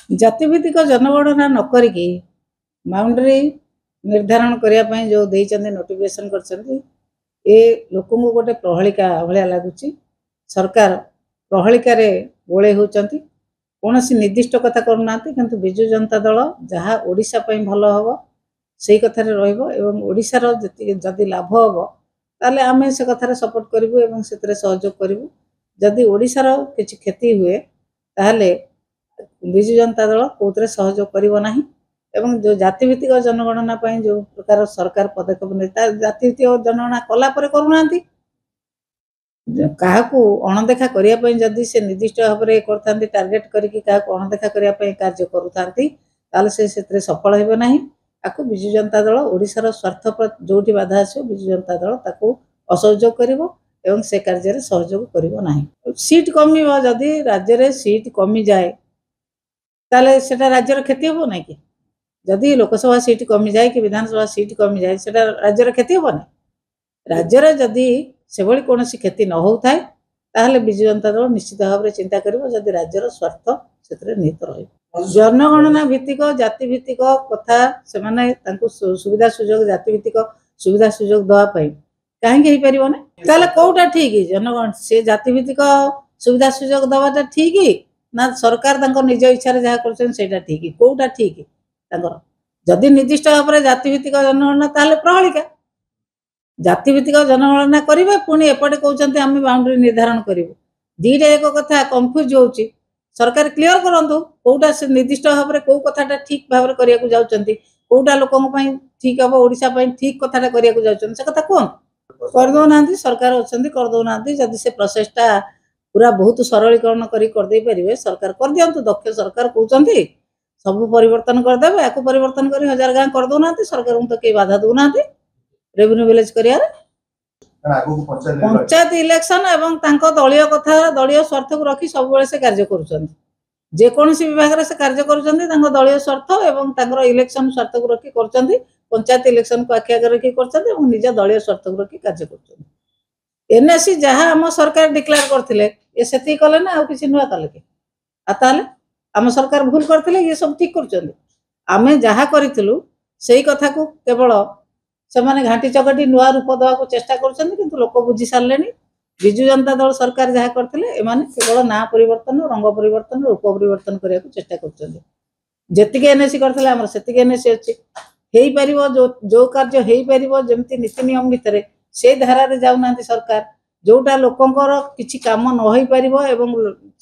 ଜାତିଭିତ୍ତିକ ଜନଗଣନା ନ କରିକି ବାଉଣ୍ଡରୀ ନିର୍ଦ୍ଧାରଣ କରିବା ପାଇଁ ଯେଉଁ ଦେଇଛନ୍ତି ନୋଟିଫିକେସନ୍ କରିଛନ୍ତି, ଏ ଲୋକଙ୍କୁ ଗୋଟେ ପ୍ରହେଳିକା ଭଳିଆ ଲାଗୁଛି। ସରକାର ପ୍ରହେଳିକାରେ ଗୋଳେଇ ହେଉଛନ୍ତି, କୌଣସି ନିର୍ଦ୍ଦିଷ୍ଟ କଥା କରୁନାହାନ୍ତି। କିନ୍ତୁ ବିଜୁ ଜନତା ଦଳ ଯାହା ଓଡ଼ିଶା ପାଇଁ ଭଲ ହେବ ସେଇ କଥାରେ ରହିବ ଏବଂ ଓଡ଼ିଶାର ଯଦି ଲାଭ ହେବ ତାହେଲେ ଆମେ ସେ କଥାରେ ସପୋର୍ଟ କରିବୁ ଏବଂ ସେଥିରେ ସହଯୋଗ କରିବୁ। ଯଦି ଓଡ଼ିଶାର କିଛି କ୍ଷତି ହୁଏ ତାହେଲେ ବିଜୁ ଜନତା ଦଳ କେଉଁଥିରେ ସହଯୋଗ କରିବ ନାହିଁ। ଏବଂ ଯେଉଁ ଜାତିଭିତ୍ତିକ ଜନଗଣନା ପାଇଁ ଯେଉଁ ପ୍ରକାର ସରକାର ପଦକ୍ଷେପ ନେଇ ତା ଜାତିଭିତ୍ତିକ ଜନଗଣନା କଲା ପରେ କରୁନାହାନ୍ତି, କାହାକୁ ଅଣଦେଖା କରିବା ପାଇଁ ଯଦି ସେ ନିର୍ଦ୍ଦିଷ୍ଟ ଭାବରେ କରିଥାନ୍ତି, ଟାର୍ଗେଟ୍ କରିକି କାହାକୁ ଅଣଦେଖା କରିବା ପାଇଁ କାର୍ଯ୍ୟ କରୁଥାନ୍ତି ତାହେଲେ ସେ ସେଥିରେ ସଫଳ ହେବ ନାହିଁ। ତାକୁ ବିଜୁ ଜନତା ଦଳ ଓଡ଼ିଶାର ସ୍ୱାର୍ଥ ଯେଉଁଠି ବାଧା ଆସିବ ବିଜୁ ଜନତା ଦଳ ତାକୁ ଅସହଯୋଗ କରିବ ଏବଂ ସେ କାର୍ଯ୍ୟରେ ସହଯୋଗ କରିବ ନାହିଁ। ସିଟ୍ କମିବ, ଯଦି ରାଜ୍ୟରେ ସିଟ୍ କମିଯାଏ ତାହେଲେ ସେଟା ରାଜ୍ୟର କ୍ଷତି ହେବ ନାହିଁ କି? ଯଦି ଲୋକସଭା ସିଟ୍ କମିଯାଏ କି ବିଧାନସଭା ସିଟ୍ କମିଯାଏ ସେଟା ରାଜ୍ୟର କ୍ଷତି ହେବ ନାହିଁ। ରାଜ୍ୟରେ ଯଦି ସେଭଳି କୌଣସି କ୍ଷତି ନ ହେଉଥାଏ ତାହେଲେ ବିଜୁ ଜନତା ଦଳ ନିଶ୍ଚିତ ଭାବରେ ଚିନ୍ତା କରିବ, ଯଦି ରାଜ୍ୟର ସ୍ୱାର୍ଥ ସେଥିରେ ନିହିତ ରହିବ। ଜନଗଣନା ଭିତ୍ତିକ ଜାତିଭିତ୍ତିକ କଥା ସେମାନେ ତାଙ୍କୁ ସୁବିଧା ସୁଯୋଗ ଜାତିଭିତ୍ତିକ ସୁବିଧା ସୁଯୋଗ ଦେବା ପାଇଁ କାହିଁକି ହେଇପାରିବ ନା? ତାହେଲେ କୋଉଟା ଠିକ୍? ସେ ଜାତିଭିତ୍ତିକ ସୁବିଧା ସୁଯୋଗ ଦେବାଟା ଠିକ୍ ନା ସରକାର ତାଙ୍କ ନିଜ ଇଚ୍ଛାରେ ଯାହା କରୁଛନ୍ତି ସେଇଟା ଠିକ୍? କୋଉଟା ଠିକ୍ ତାଙ୍କର? ଯଦି ନିର୍ଦ୍ଦିଷ୍ଟ ଭାବରେ ଜାତିଭିତ୍ତିକ ଜନଗଣନା ତାହେଲେ ପ୍ରହେଳିକା। ଜାତିଭିତ୍ତିକ ଜନଗଣନା କରିବେ, ପୁଣି ଏପଟେ କହୁଛନ୍ତି ଆମେ ବାଉଣ୍ଡରୀ ନିର୍ଦ୍ଧାରଣ କରିବୁ। ଦିଟା ଏକ କଥା କନଫ୍ୟୁଜ ହେଉଛି। ସରକାର କ୍ଲିୟର କରନ୍ତୁ କୋଉଟା ସେ ନିର୍ଦ୍ଦିଷ୍ଟ ଭାବରେ କୋଉ କଥାଟା ଠିକ୍ ଭାବରେ କରିବାକୁ ଯାଉଛନ୍ତି, କୋଉଟା ଲୋକଙ୍କ ପାଇଁ ଠିକ୍ ହେବ, ଓଡ଼ିଶା ପାଇଁ ଠିକ୍ କଥାଟା କରିବାକୁ ଯାଉଛନ୍ତି ସେ କଥା କୁହନ୍ତୁ। କରିଦେଉନାହାନ୍ତି, ସରକାର ଅଛନ୍ତି କରିଦେଉନାହାନ୍ତି। ଯଦି ସେ ପ୍ରୋସେସଟା ପୁରା ବହୁତ ସରଳୀକରଣ କରି କରିଦେଇ ପାରିବେ ସରକାର କରିଦିଅନ୍ତୁ। ଦକ୍ଷ ସରକାର କହୁଛନ୍ତି ସବୁ ପରିବର୍ତ୍ତନ କରିଦେବେ, ୟାକୁ ପରିବର୍ତ୍ତନ କରି 1000 ଗାଁ କରିଦେଉନାହାନ୍ତି। ସରକାରଙ୍କୁ ତ କେହି ବାଧା ଦେଉନାହାନ୍ତି ରେଭିନ୍ୟୁ ଭିଲେଜ କରିବାରେ। ପଞ୍ଚାୟତ ଇଲେକ୍ସନ ଏବଂ ତାଙ୍କ ଦଳୀୟ କଥା ଦଳୀୟ ସ୍ୱାର୍ଥକୁ ରଖି ସବୁବେଳେ ସେ କାର୍ଯ୍ୟ କରୁଛନ୍ତି। ଯେକୌଣସି ବିଭାଗରେ ସେ କାର୍ଯ୍ୟ କରୁଛନ୍ତି ତାଙ୍କ ଦଳୀୟ ସ୍ୱାର୍ଥ ଏବଂ ତାଙ୍କର ଇଲେକ୍ସନ ସ୍ୱାର୍ଥକୁ ରଖି କରୁଛନ୍ତି। ପଞ୍ଚାୟତ ଇଲେକ୍ସନକୁ ଆଖି ଆଗରେ ରଖି କରୁଛନ୍ତି ଏବଂ ନିଜ ଦଳୀୟ ସ୍ୱାର୍ଥକୁ ରଖି କାର୍ଯ୍ୟ କରୁଛନ୍ତି। ଏନ୍ଏସି ଯାହା ଆମ ସରକାର ଡିକ୍ଲେୟାର କରିଥିଲେ ଏ ସେତିକି କଲେ ନା ଆଉ କିଛି ନୂଆ କଲେ କି? ଆଉ ତାହେଲେ ଆମ ସରକାର ଭୁଲ କରିଥିଲେ, ଇଏ ସବୁ ଠିକ୍ କରୁଛନ୍ତି। ଆମେ ଯାହା କରିଥିଲୁ ସେଇ କଥାକୁ କେବଳ ସେମାନେ ଘାଣ୍ଟି ଚକଟି ନୂଆ ରୂପ ଦେବାକୁ ଚେଷ୍ଟା କରୁଛନ୍ତି, କିନ୍ତୁ ଲୋକ ବୁଝି ସାରିଲେଣି ବିଜୁ ଜନତା ଦଳ ସରକାର ଯାହା କରିଥିଲେ ଏମାନେ କେବଳ ନାଁ ପରିବର୍ତ୍ତନ, ରଙ୍ଗ ପରିବର୍ତ୍ତନ, ରୂପ ପରିବର୍ତ୍ତନ କରିବାକୁ ଚେଷ୍ଟା କରୁଛନ୍ତି। ଯେତିକି ଏନ୍ଏସି କରିଥିଲେ ଆମର ସେତିକି ଏନ୍ଏସି ଅଛି। ହେଇପାରିବ ଯୋଉ କାର୍ଯ୍ୟ ହେଇପାରିବ ଯେମିତି ନୀତି ନିୟମ ଭିତରେ ସେଇ ଧାରାରେ ଯାଉନାହାନ୍ତି ସରକାର। ଯୋଉଟା ଲୋକଙ୍କର କିଛି କାମ ନ ହେଇପାରିବ ଏବଂ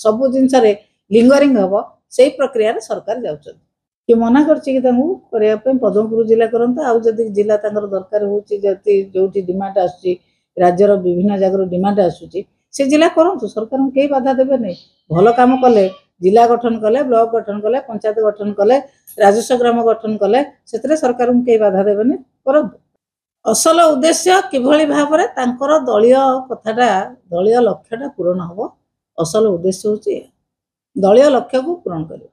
ସବୁ ଜିନିଷରେ ଲିଙ୍ଗରିଙ୍ଗ ହେବ ସେଇ ପ୍ରକ୍ରିୟାରେ ସରକାର ଯାଉଛନ୍ତି। କିଏ ମନା କରିଛି କି ତାଙ୍କୁ କରିବା ପାଇଁ? ପଦ୍ମପୁର ଜିଲ୍ଲା କରନ୍ତୁ, ଆଉ ଯଦି ଜିଲ୍ଲା ତାଙ୍କର ଦରକାର ହେଉଛି, ଯଦି ଯୋଉଠି ଡିମାଣ୍ଡ ଆସୁଛି ରାଜ୍ୟର ବିଭିନ୍ନ ଜାଗାରୁ ଡିମାଣ୍ଡ ଆସୁଛି ସେ ଜିଲ୍ଲା କରନ୍ତୁ, ସରକାରଙ୍କୁ କେହି ବାଧା ଦେବେ ନାହିଁ। ଭଲ କାମ କଲେ, ଜିଲ୍ଲା ଗଠନ କଲେ, ବ୍ଲକ ଗଠନ କଲେ, ପଞ୍ଚାୟତ ଗଠନ କଲେ, ରାଜସ୍ୱ ଗ୍ରାମ ଗଠନ କଲେ ସେଥିରେ ସରକାରଙ୍କୁ କେହି ବାଧା ଦେବେନି, କରନ୍ତୁ। ଅସଲ ଉଦ୍ଦେଶ୍ୟ କିଭଳି ଭାବରେ ତାଙ୍କର ଦଳୀୟ କଥାଟା ଦଳୀୟ ଲକ୍ଷ୍ୟଟା ପୂରଣ ହେବ। ଅସଲ ଉଦ୍ଦେଶ୍ୟ ହେଉଛି ଦଳୀୟ ଲକ୍ଷ୍ୟକୁ ପୂରଣ କରିବ।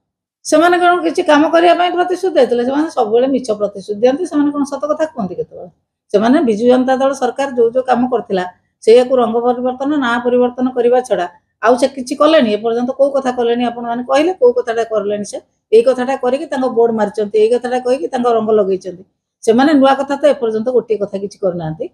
ସେମାନେ କ'ଣ କିଛି କାମ କରିବା ପାଇଁ ପ୍ରତିଶ୍ରୁତି ଦେଇଥିଲେ? ସେମାନେ ସବୁବେଳେ ମିଛ ପ୍ରତିଶ୍ରୁତି ଦିଅନ୍ତି। ସେମାନେ କ'ଣ ସତ କଥା କୁହନ୍ତି କେତେବେଳେ? ସେମାନେ ବିଜୁ ଜନତା ଦଳ ସରକାର ଯୋଉ କାମ କରିଥିଲା ସେଇଆକୁ ରଙ୍ଗ ପରିବର୍ତ୍ତନ, ନାଁ ପରିବର୍ତ୍ତନ କରିବା ଛଡ଼ା ଆଉ ସେ କିଛି କଲେଣି? ଏପର୍ଯ୍ୟନ୍ତ କୋଉ କଥା କଲେଣି ଆପଣମାନେ କହିଲେ? କୋଉ କଥାଟା କଲେଣି? ସେ ଏଇ କଥାଟା କରିକି ତାଙ୍କ ବୋର୍ଡ ମାରିଛନ୍ତି, ଏଇ କଥାଟା କହିକି ତାଙ୍କ ରଙ୍ଗ ଲଗେଇଛନ୍ତି। ସେମାନେ ନୂଆ କଥା ତ ଏପର୍ଯ୍ୟନ୍ତ ଗୋଟିଏ କଥା କିଛି କରିନାହାନ୍ତି।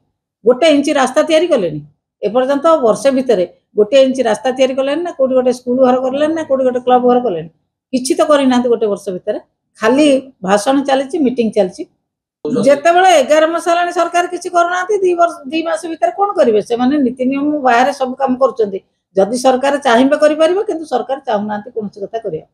1 ଇଞ୍ଚ ରାସ୍ତା ତିଆରି କଲେଣି ଏପର୍ଯ୍ୟନ୍ତ? ବର୍ଷେ ଭିତରେ 1 ଇଞ୍ଚ ରାସ୍ତା ତିଆରି କଲେଣି ନା? କୋଉଠି ଗୋଟେ ସ୍କୁଲ ଘର କଲେଣି ନା? କୋଉଠି ଗୋଟେ କ୍ଲବ ଘର କଲେଣି? କିଛି ତ କରିନାହାନ୍ତି 1 ବର୍ଷ ଭିତରେ। ଖାଲି ଭାଷଣ ଚାଲିଛି, ମିଟିଂ ଚାଲିଛି। ଯେତେବେଳେ 11 ମାସ ହେଲାଣି ସରକାର କିଛି କରୁନାହାନ୍ତି, 2 ମାସ ଭିତରେ କ'ଣ କରିବେ? ସେମାନେ ନୀତି ନିୟମ ବାହାରେ ସବୁ କାମ କରୁଛନ୍ତି। ଯଦି ସରକାର ଚାହିଁବେ କରିପାରିବ, କିନ୍ତୁ ସରକାର ଚାହୁଁନାହାନ୍ତି କୌଣସି କଥା କରିବା।